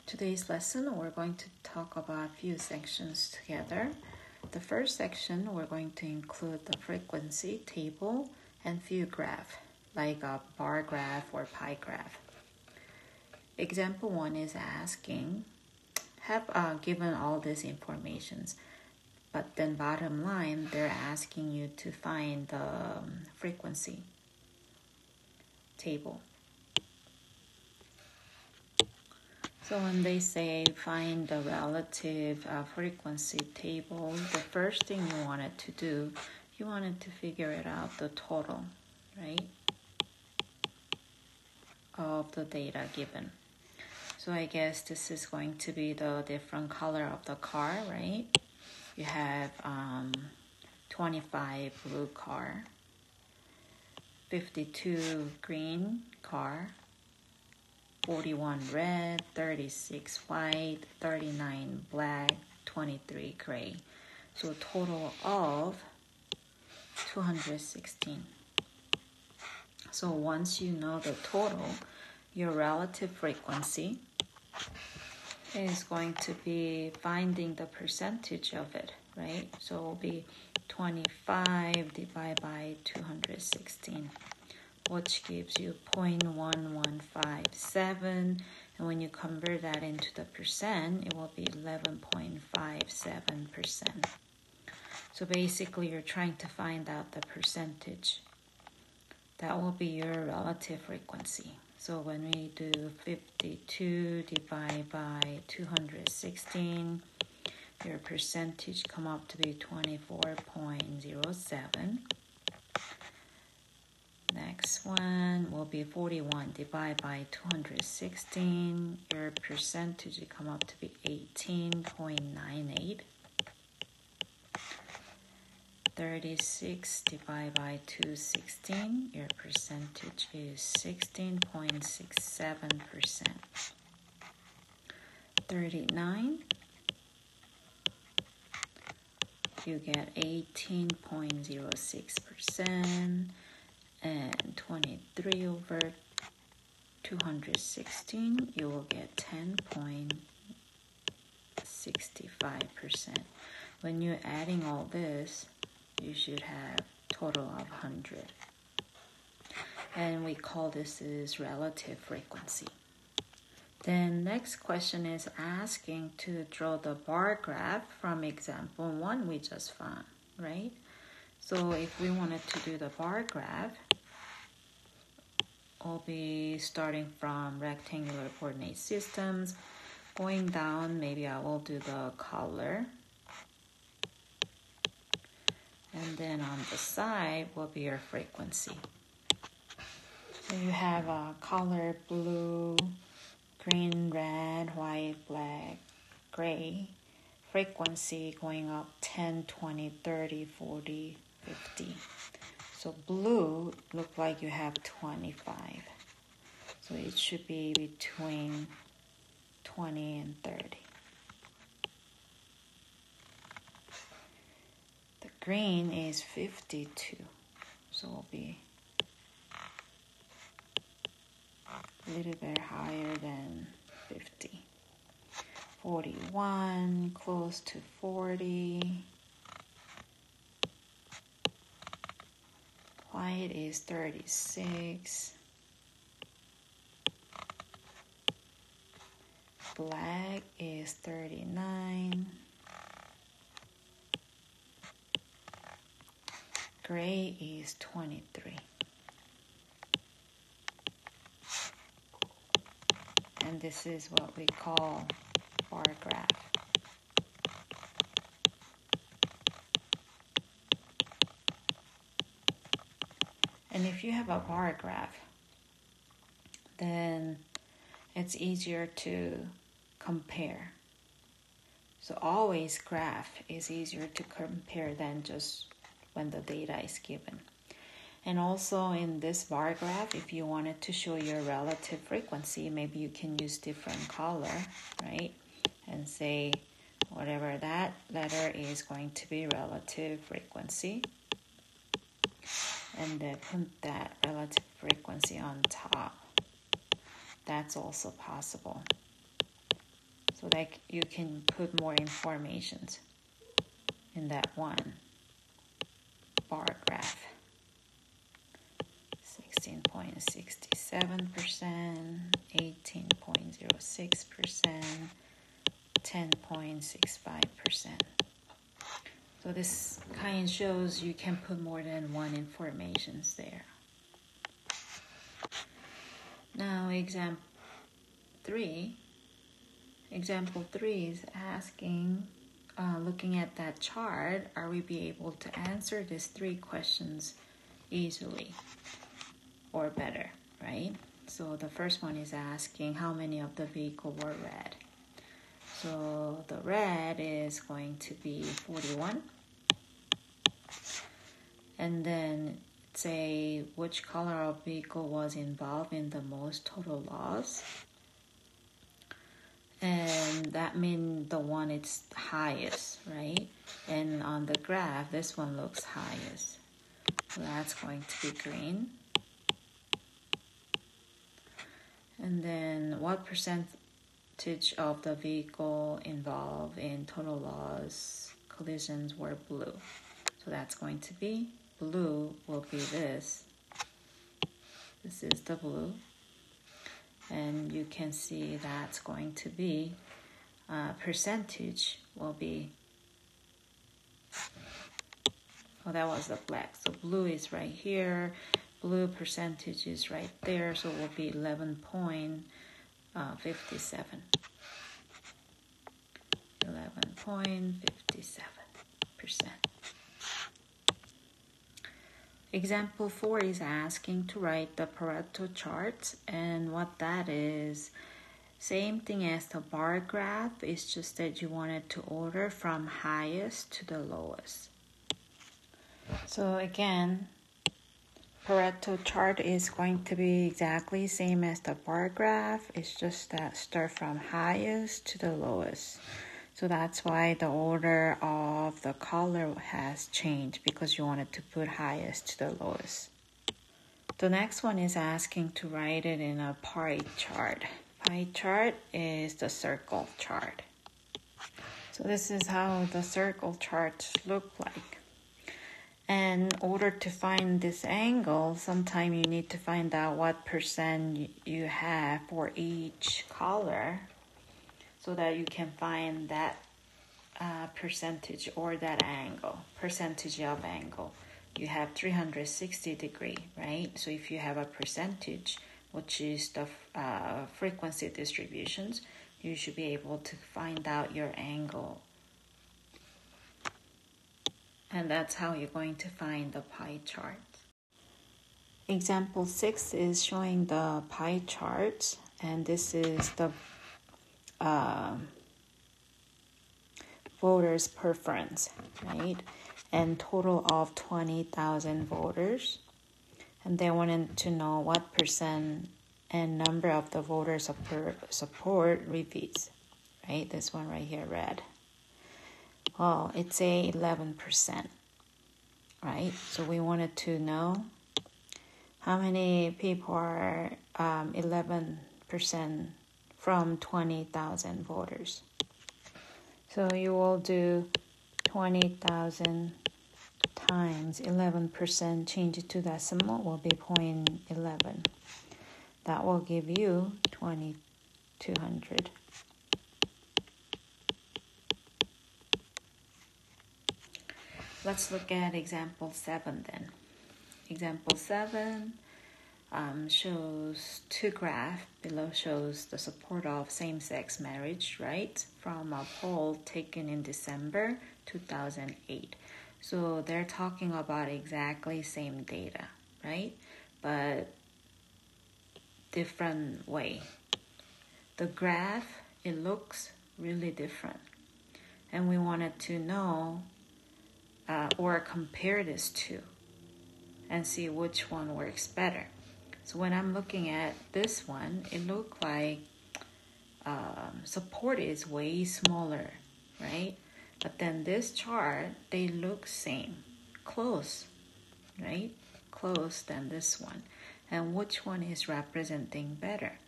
Today's lesson, we're going to talk about a few sections together. The first section, we're going to include the frequency table and few graph, like a bar graph or pie graph. Example 1 is asking, have given all these informations, but then bottom line, they're asking you to find the frequency table. So when they say find the relative frequency table, the first thing you wanted to do, you wanted to figure it out, the total, right, of the data given. So I guess this is going to be the different color of the car, right? You have 25 blue car, 52 green car, 41 red, 36 white, 39 black, 23 gray. So a total of 216. So once you know the total, your relative frequency is going to be finding the percentage of it, right? So it will be 25 divided by 216. Which gives you 0.1157, and when you convert that into the percent, it will be 11.57%. So basically, you're trying to find out the percentage. That will be your relative frequency. So when we do 52 divided by 216, your percentage come up to be 24.07. Next one will be 41 divided by 216. Your percentage will come up to be 18.98. 36 divided by 216. Your percentage is 16.67%. 39. You get 18.06%. And 23 over 216, you will get 10.65%. When you're adding all this, you should have total of 100. And we call this is relative frequency. Then next question is asking to draw the bar graph from example 1 we just found, right? So if we wanted to do the bar graph, we'll be starting from rectangular coordinate systems, going down, maybe I will do the color. And then on the side will be your frequency. So you have a color blue, green, red, white, black, gray. Frequency going up 10, 20, 30, 40, 50. So blue look like you have 25. So it should be between 20 and 30. The green is 52. So it will be a little bit higher than 50. 41, close to 40. White is 36. Black is 39. Gray is 23. And this is what we call bar graph. And if you have a bar graph, then it's easier to compare. So always graph is easier to compare than just when the data is given. And also in this bar graph, if you wanted to show your relative frequency, maybe you can use different color, right? And say whatever that letter is going to be relative frequency. And then put that relative frequency on top. That's also possible. so that you can put more informations in that one bar graph. 16.67%, 18.06%, 10.65%. So this kind shows you can put more than one informations there. Now example 3 is asking, looking at that chart, are we be able to answer these 3 questions easily or better, right? So the first one is asking how many of the vehicle were red. So the red is going to be 41. And then say which color of vehicle was involved in the most total loss. And that means the one it's highest, right? And on the graph, this one looks highest. So that's going to be green. And then what percentage of the vehicle involved in total loss collisions were blue? So that's going to be blue will be this. This is the blue. And you can see that's going to be percentage will be, oh, that was the black. So blue is right here. Blue percentage is right there. So it will be 11.57. 11.57%. Example 4 is asking to write the Pareto chart, and what that is, same thing as the bar graph, it's just that you wanted to order from highest to the lowest. So again, Pareto chart is going to be exactly same as the bar graph, it's just that start from highest to the lowest. So that's why the order of the color has changed, because you wanted to put highest to the lowest. The next one is asking to write it in a pie chart. Pie chart is the circle chart. So this is how the circle charts look like. And in order to find this angle, sometimes you need to find out what percent you have for each color, so that you can find that percentage or that angle, percentage of angle. You have 360 degree, right? So if you have a percentage, which is the frequency distributions, you should be able to find out your angle. And that's how you're going to find the pie chart. Example 6 is showing the pie chart, and this is the voters' preference, right? And total of 20,000 voters. And they wanted to know what percent and number of the voters support repeats, right? This one right here, red. Well, it's a 11%, right? So we wanted to know how many people are 11% from 20,000 voters. So you will do 20,000 times 11%, change it to decimal, will be 0.11. That will give you 2,200. Let's look at example 7 then. Example 7 shows 2 graphs. Below shows the support of same-sex marriage, right? From a poll taken in December 2008. So they're talking about exactly same data, right? But different way. The graph, it looks really different. And we wanted to know or compare this to and see which one works better. So when I'm looking at this one, it looked like support is way smaller, right? But then this chart, they look same, close, right? Close than this one. And which one is representing better?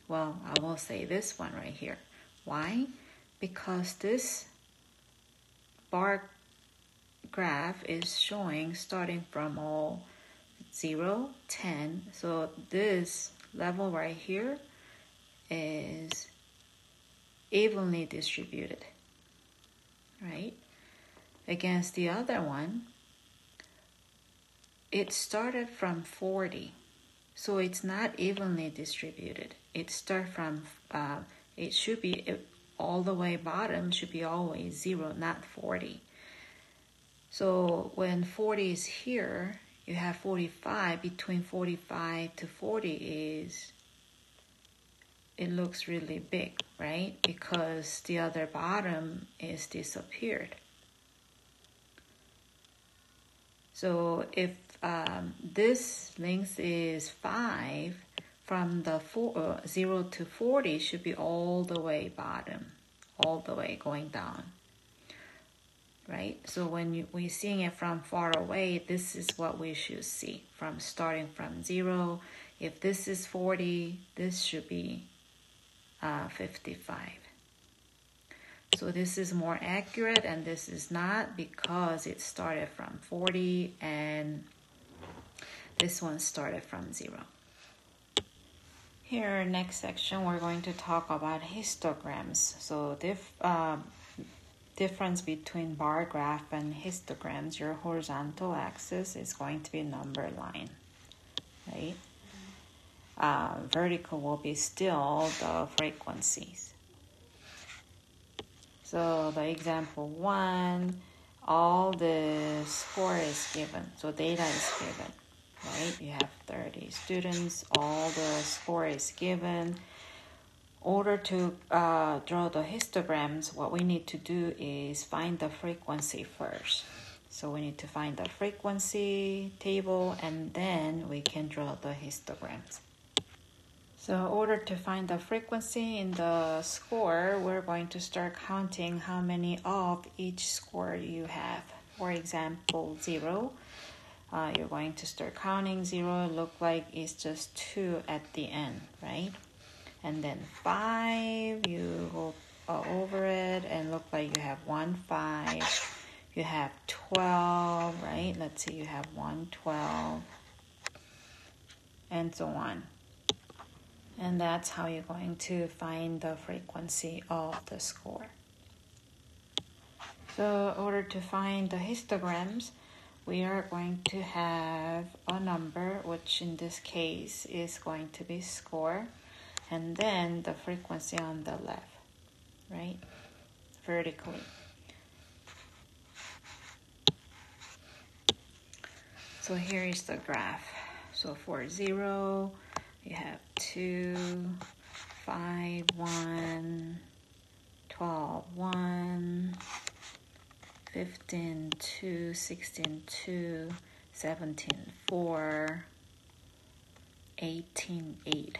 Well, I will say this one right here. Why? because this bar graph is showing starting from all 0, 10. So this level right here is evenly distributed, right? Against the other one, it started from 40. So it's not evenly distributed. It starts from, it should be all the way bottom, should be always 0, not 40. So when 40 is here, you have 45. Between 45 to 40 is, it looks really big, right? Because the other bottom is disappeared. So if this length is 5, from the 0 to 40 should be all the way bottom, all the way going down, right? So when we're seeing it from far away, this is what we should see from starting from 0. If this is 40, this should be 55. So this is more accurate and this is not, because it started from 40 and this one started from 0. Here, next section, we're going to talk about histograms. So difference between bar graph and histograms, your horizontal axis is going to be number line, right? Vertical will be still the frequencies. So the example 1, all the score is given. So data is given, right? You have 30 students, all the score is given. In order to draw the histograms, what we need to do is find the frequency first. So we need to find the frequency table and then we can draw the histograms. So in order to find the frequency in the score, we're going to start counting how many of each score you have. For example, 0. You're going to start counting 0. Look like it's just 2 at the end, right? And then 5, you go over it and look like you have 1, 5. You have 12, right? Let's say you have 1, 12, and so on. And that's how you're going to find the frequency of the score. So in order to find the histograms, we are going to have a number, which in this case is going to be score, and then the frequency on the left, right? Vertically. So here is the graph. So for 0, you have 2, 5, 1, 12, 1, 15, 2, 16, 2, 17, 4, 18, 8,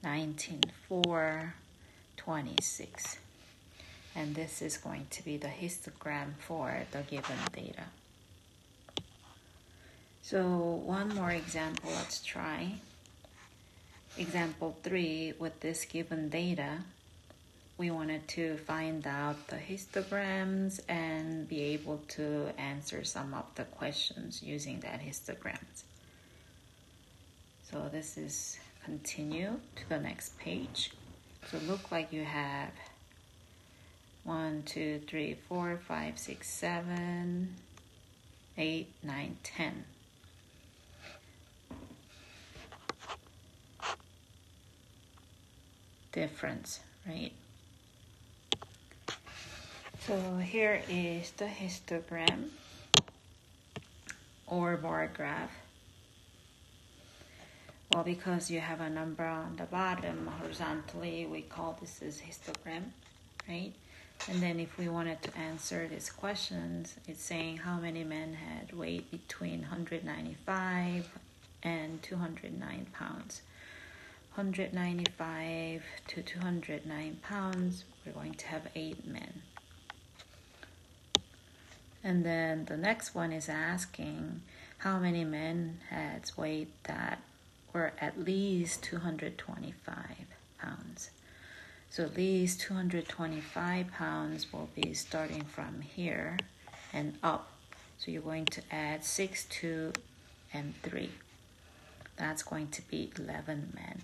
19, 4, 26. And this is going to be the histogram for the given data. So one more example, let's try. Example 3, with this given data, we wanted to find out the histograms and be able to answer some of the questions using that histograms. So this is continue to the next page. So look like you have 1, 2, 3, 4, 5, 6, 7, 8, 9, 10. Difference, right? So here is the histogram or bar graph. Well, because you have a number on the bottom horizontally, we call this as histogram, right? And then if we wanted to answer these questions, it's saying how many men had weight between 195 and 209 pounds. 195 to 209 pounds, we're going to have 8 men. And then the next one is asking how many men had weight that were at least 225 pounds. So these 225 pounds will be starting from here and up. So you're going to add 6, 2, and 3. That's going to be 11 men.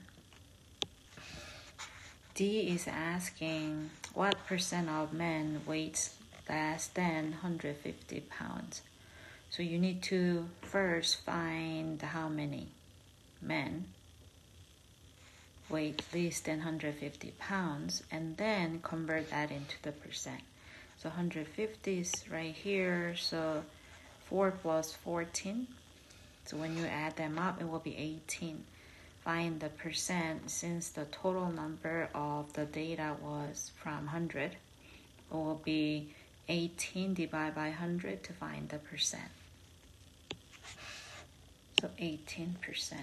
D is asking what percent of men weighs less than 150 pounds. So you need to first find how many men weight less than 150 pounds and then convert that into the percent. So 150 is right here, so 4 plus 14. So when you add them up, it will be 18. Find the percent. Since the total number of the data was from 100, it will be 18 divided by 100 to find the percent. So 18%.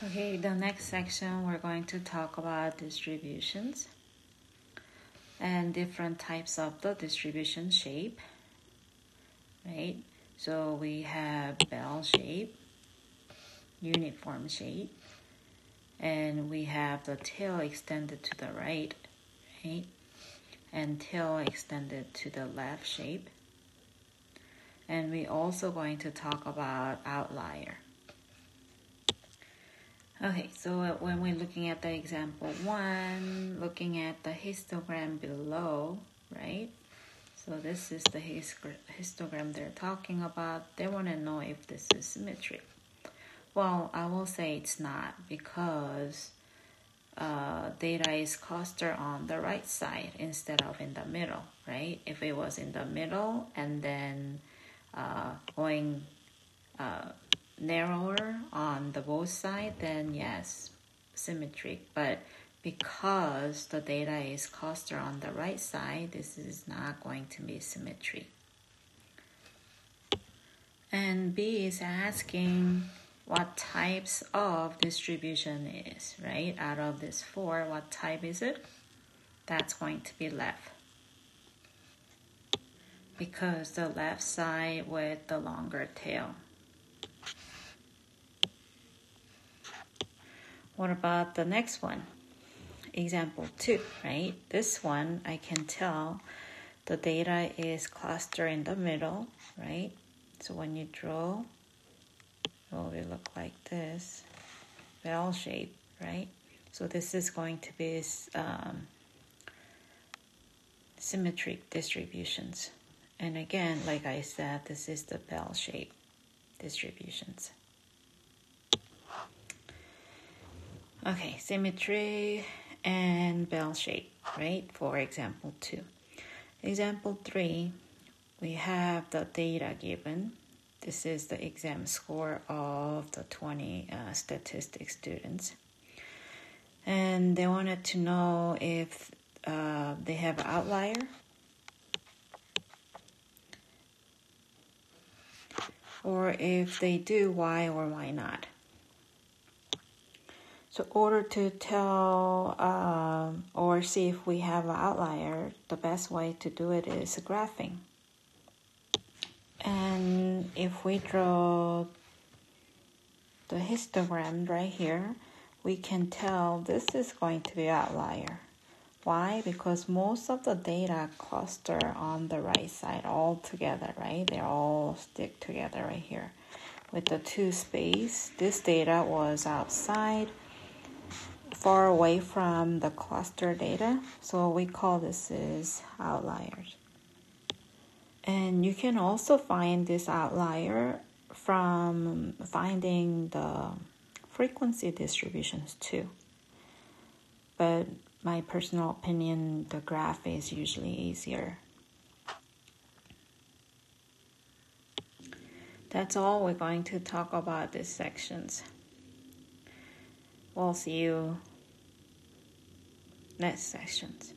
Okay, the next section we're going to talk about distributions and different types of the distribution shape, right? So we have bell shape, uniform shape, and we have the tail extended to the right, right? And tail extended to the left shape. And we're also going to talk about outlier. Okay, so when we're looking at the example 1, looking at the histogram below, right? So this is the histogram they're talking about. They want to know if this is symmetric. Well, I will say it's not because data is clustered on the right side instead of in the middle, right? If it was in the middle and then going narrower on the both sides, then yes, symmetric. But because the data is clustered on the right side, this is not going to be symmetry. And B is asking what types of distribution is, right? Out of this 4, what type is it? That's going to be left. Because the left side with the longer tail. What about the next one? Example 2, right? This one, I can tell the data is clustered in the middle, right? So when you draw, it will look like this, bell shape, right? So this is going to be symmetric distributions. And again, like I said, this is the bell shape distributions. Okay, symmetry and bell shape, right? For example 2. Example 3, we have the data given. This is the exam score of the 20 statistics students. And they wanted to know if they have an outlier. Or if they do, why or why not. So in order to tell or see if we have an outlier, the best way to do it is graphing. And if we draw the histogram right here, we can tell this is going to be an outlier. Why? Because most of the data cluster on the right side all together, right? They all stick together right here. With the 2 space, this data was outside, far away from the cluster data. So we call this is outliers. And you can also find this outlier from finding the frequency distributions too. But my personal opinion, the graph is usually easier. That's all we're going to talk about these sections. We'll see you next sections.